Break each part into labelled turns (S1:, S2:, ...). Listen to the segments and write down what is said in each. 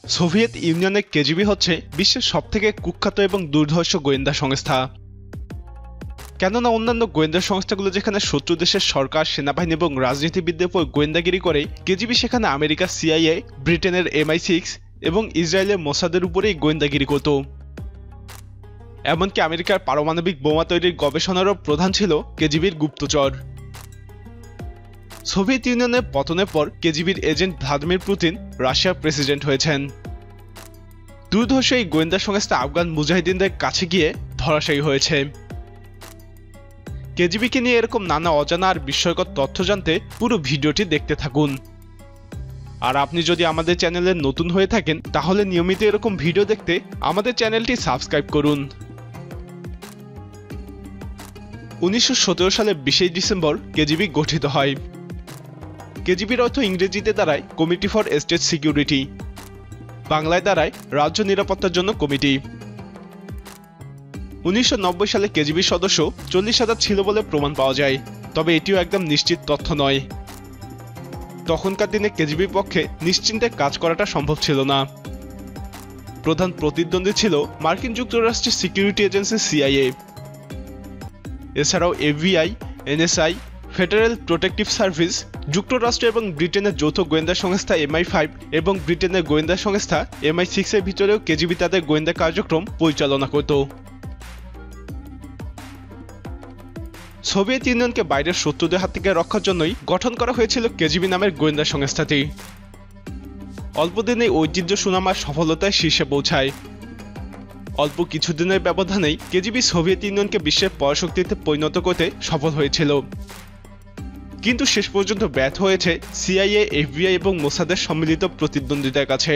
S1: Soviet ইউনিয়নের KGB হচ্ছে বিশ্বের সবথেকে কুখ্যাত এবং দুর্ধর্ষ গোয়েন্দা সংস্থা। কেননা অন্যান্য গোয়েন্দা সংস্থাগুলো যেখানে শত্রু দেশের সরকার, সেনাবাহিনী এবং রাজনীতিবিদদের উপর গোয়েন্দাগিরি করে, কেজিবি সেখানে আমেরিকার সিআইএ, ব্রিটেনের MI6 এবং ইসরায়েলের মোসাদের উপরেই গোয়েন্দাগিরি করত। এমনকি আমেরিকার পারমাণবিক বোমা তৈরির গবেষণারও প্রধান ছিল কেজিবির গুপ্তচর। সোভিয়েত ইউনিয়নের পতনের পর কেজিবির এজেন্ট ভ্লাদিমির পুতিন রাশিয়ার প্রেসিডেন্ট হয়েছেন। দুর্ধর্ষ এই গোয়েন্দা সংস্থা আফগান মুজাহিদিনদের কাছে গিয়ে ধরাশায়ী হয়েছে। কেজিবিকে নিয়ে এরকম নানা অজানা আর বিস্ময়কর তথ্য জানতে পুরো ভিডিওটি দেখতে থাকুন। আর আপনি যদি আমাদের চ্যানেলে নতুন হয়ে থাকেন তাহলে নিয়মিত এরকম ভিডিও দেখতে আমাদের চ্যানেলটি সাবস্ক্রাইব করুন। 1917 সালের 20 ডিসেম্বর কেজিবি গঠিত হয়। কেজিবির অর্থ ইংরেজিতে দাঁড়ায় কমিটি ফর স্টেট সিকিউরিটি, বাংলায় দাঁড়ায় রাজ্য নিরাপত্তার জন্য কমিটি। 1990 সালে কেজিবির সদস্য 40,000 ছিল বলে প্রমাণ পাওয়া যায়, তবে এটিও একদম নিশ্চিত তথ্য নয়। তখনকার দিনে কেজিবির পক্ষে নিশ্চিন্তে কাজ করাটা সম্ভব ছিল না। প্রধান প্রতিদ্বন্দ্বী ছিল মার্কিন যুক্তরাষ্ট্রের সিকিউরিটি এজেন্সি সিআইএ। এছাড়াও FBI, NSI, federal protective service, যুক্তরাষ্ট্র এবং ব্রিটেনের যৌথ গোয়েন্দা সংস্থা MI5 এবং ব্রিটেনের গোয়েন্দা সংস্থা MI6 এর ভিতরেও কেজিবি তাদের গোয়েন্দা কার্যক্রম পরিচালনা করত। সোভিয়েত ইউনিয়নকে বাইরের শত্রুদের হাত থেকে রক্ষার জন্যই গঠন করা হয়েছিল কেজিবি নামের গোয়েন্দা সংস্থাটি। অল্পদিনেই ঐতিহ্য সুনাম আর সফলতায় শীর্ষে পৌঁছায়। অল্প কিছুদিনের ব্যবধানেই কেজিবি সোভিয়েত ইউনিয়নকে বিশ্বের পরাশক্তিতে পরিণত করতে সফল হয়েছিল, কিন্তু শেষ পর্যন্ত ব্যর্থ হয়েছে সিআইএ, FBI এবং মোসাদের সম্মিলিত প্রতিদ্বন্দ্বিতার কাছে।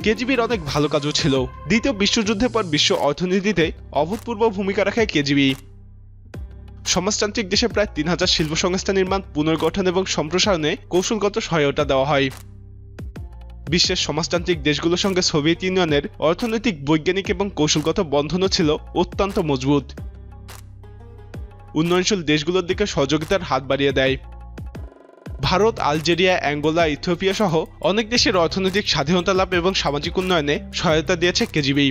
S1: কেজিবির অনেক ভালো কাজও ছিল। দ্বিতীয় বিশ্বযুদ্ধের পর বিশ্ব অর্থনীতিতে অভূতপূর্ব ভূমিকা রাখে কেজিবি। সমাজতান্ত্রিক দেশে প্রায় 3000 শিল্প সংস্থা নির্মাণ, পুনর্গঠন এবং সম্প্রসারণে কৌশলগত সহায়তা দেওয়া হয়। বিশ্বের সমাজতান্ত্রিক দেশগুলোর সঙ্গে সোভিয়েত ইউনিয়নের অর্থনৈতিক, বৈজ্ঞানিক এবং কৌশলগত বন্ধনও ছিল অত্যন্ত মজবুত। উন্নয়নশীল দেশগুলোর দিকে সহযোগিতার হাত বাড়িয়ে দেয়। ভারত, আলজেরিয়া, অ্যাঙ্গোলা, ইথিওপিয়া সহ অনেক দেশের অর্থনৈতিক স্বাধীনতা লাভ এবং সামাজিক উন্নয়নে সহায়তা দিয়েছে কেজিবি।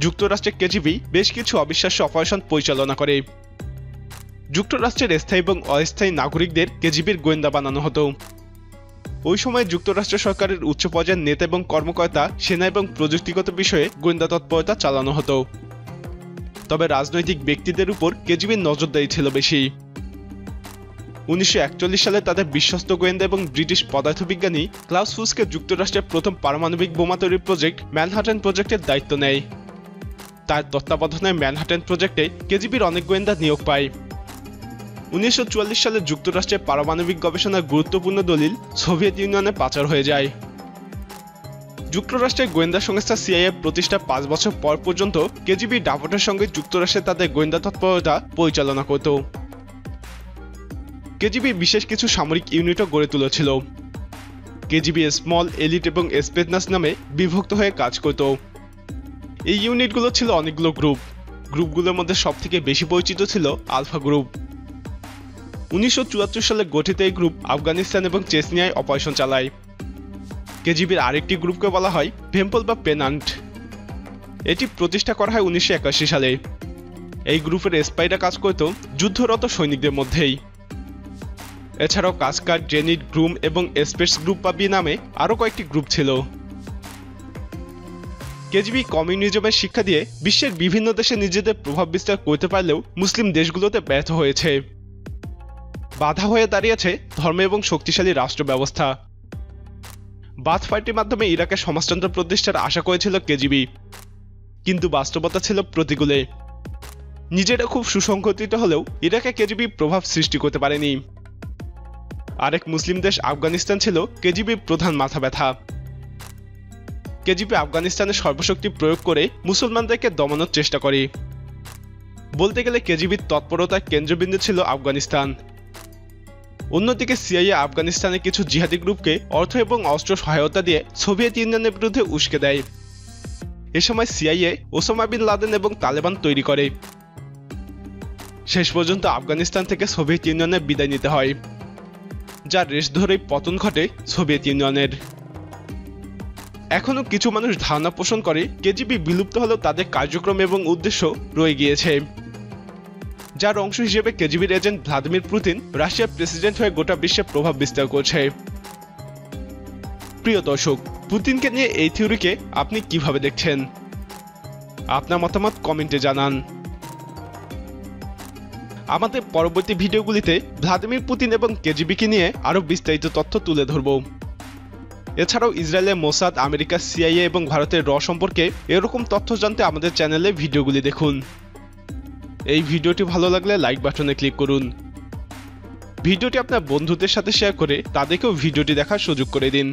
S1: যুক্তরাষ্ট্রের কেজিবি বেশ কিছু অবিশ্বাস্য অপারেশন পরিচালনা করে। যুক্তরাষ্ট্রের স্থায়ী এবং অস্থায়ী নাগরিকদের কেজিবির গোয়েন্দা বানানো হতো। ওই সময় যুক্তরাষ্ট্র সরকারের উচ্চ পর্যায়ের নেতা এবং কর্মকর্তা, সেনা এবং প্রযুক্তিগত বিষয়ে গোয়েন্দা তৎপরতা চালানো হতো। তবে রাজনৈতিক ব্যক্তিদের উপর কেজিবির নজরদারি ছিল বেশি। 1941 সালে তাদের বিশ্বস্ত গোয়েন্দা এবং ব্রিটিশ পদার্থবিজ্ঞানী ক্লাউস ফুসকে যুক্তরাষ্ট্রের প্রথম পারমাণবিক বোমা তৈরির প্রজেক্ট ম্যানহাটন প্রজেক্টের দায়িত্ব নেয়। তার তত্ত্বাবধানে ম্যানহাটন প্রজেক্টে কেজিবির অনেক গোয়েন্দা নিয়োগ পায়। 1944 সালে যুক্তরাষ্ট্রের পারমাণবিক গবেষণার গুরুত্বপূর্ণ দলিল সোভিয়েত ইউনিয়নে পাচার হয়ে যায়। যুক্তরাষ্ট্রের গোয়েন্দা সংস্থা সিআইএ প্রতিষ্ঠার 5 বছর পর পর্যন্ত কেজিবি ডাভটের সঙ্গে যুক্তরাষ্ট্রে তাদের গোয়েন্দা তৎপরতা পরিচালনা করত। কেজিবি বিশেষ কিছু সামরিক ইউনিটও গড়ে তুলেছিল। কেজিবি স্মল, এলিট এবং স্পেটনাস নামে বিভক্ত হয়ে কাজ করত। এই ইউনিটগুলো ছিল অনেকগুলো গ্রুপগুলোর মধ্যে সবথেকে বেশি পরিচিত ছিল আলফা গ্রুপ। 1974 সালে গঠিত এই গ্রুপ আফগানিস্তান এবং চেচনিয়ায় অপারেশন চালায়। কেজিবির আরেকটি গ্রুপকে বলা হয় ভেম্পল বা পেনান্ট। এটি প্রতিষ্ঠা করা হয় 1981 সালে। এই গ্রুপের স্পাইরা কাজ করত যুদ্ধরত সৈনিকদের মধ্যেই। এছাড়াও কাস্কার, জেনিট, গ্রুম এবং স্পেস গ্রুপ বা বি নামে আরও কয়েকটি গ্রুপ ছিল। কেজিবি কমিউনিজমের শিক্ষা দিয়ে বিশ্বের বিভিন্ন দেশে নিজেদের প্রভাব বিস্তার করতে পারলেও মুসলিম দেশগুলোতে ব্যর্থ হয়েছে। বাধা হয়ে দাঁড়িয়েছে ধর্ম এবং শক্তিশালী রাষ্ট্র ব্যবস্থা। বাথ ফাইটের মাধ্যমে ইরাকের সমাজতন্ত্র প্রতিষ্ঠার আশা করেছিল কেজিবি, কিন্তু বাস্তবতা ছিল প্রতিকূলে। নিজেরা খুব সুসংগঠিত হলেও ইরাকে কেজিবি প্রভাব সৃষ্টি করতে পারেনি। আরেক মুসলিম দেশ আফগানিস্তান ছিল কেজিবির প্রধান মাথা ব্যথা। কেজিবি আফগানিস্তানে সর্বশক্তি প্রয়োগ করে মুসলমানদেরকে দমানোর চেষ্টা করে। বলতে গেলে কেজিবির তৎপরতার কেন্দ্রবিন্দু ছিল আফগানিস্তান। অন্যদিকে সিআইএ আফগানিস্তানে কিছু জিহাদি গ্রুপকে অর্থ এবং অস্ত্র সহায়তা দিয়ে সোভিয়েত ইউনিয়নের বিরুদ্ধে উস্কে দেয়। এ সময় সিআইএ ওসামা বিন লাদেন এবং তালেবান তৈরি করে। শেষ পর্যন্ত আফগানিস্তান থেকে সোভিয়েত ইউনিয়নে বিদায় নিতে হয়। যার রেশ ধরেই পতন ঘটে সোভিয়েত ইউনিয়নের। এখনো কিছু মানুষ ধারণা পোষণ করে কেজিবি বিলুপ্ত হলেও তাদের কার্যক্রম এবং উদ্দেশ্য রয়ে গিয়েছে, যার অংশ হিসেবে কেজিবির এজেন্ট ভ্লাদিমির পুতিন রাশিয়ার প্রেসিডেন্ট হয়ে গোটা বিশ্বে প্রভাব বিস্তার করছে। প্রিয় দর্শক, পুতিনকে নিয়ে এই থিওরিকে আপনি কিভাবে দেখছেন? আপনার মতামত কমেন্টে জানান। আমাদের পরবর্তী ভিডিওগুলিতে ভ্লাদিমির পুতিন এবং কেজিবিকে নিয়ে আরও বিস্তারিত তথ্য তুলে ধরব। এছাড়াও ইসরায়েলের মোসাদ, আমেরিকার সিআইএ এবং ভারতের র সম্পর্কে এরকম তথ্য জানতে আমাদের চ্যানেলে ভিডিওগুলি দেখুন। এই ভিডিওটি ভালো লাগলে লাইক বাটনে ক্লিক করুন। ভিডিওটি আপনার বন্ধুদের সাথে শেয়ার করে তাদেরকেও ভিডিওটি দেখার সুযোগ করে দিন।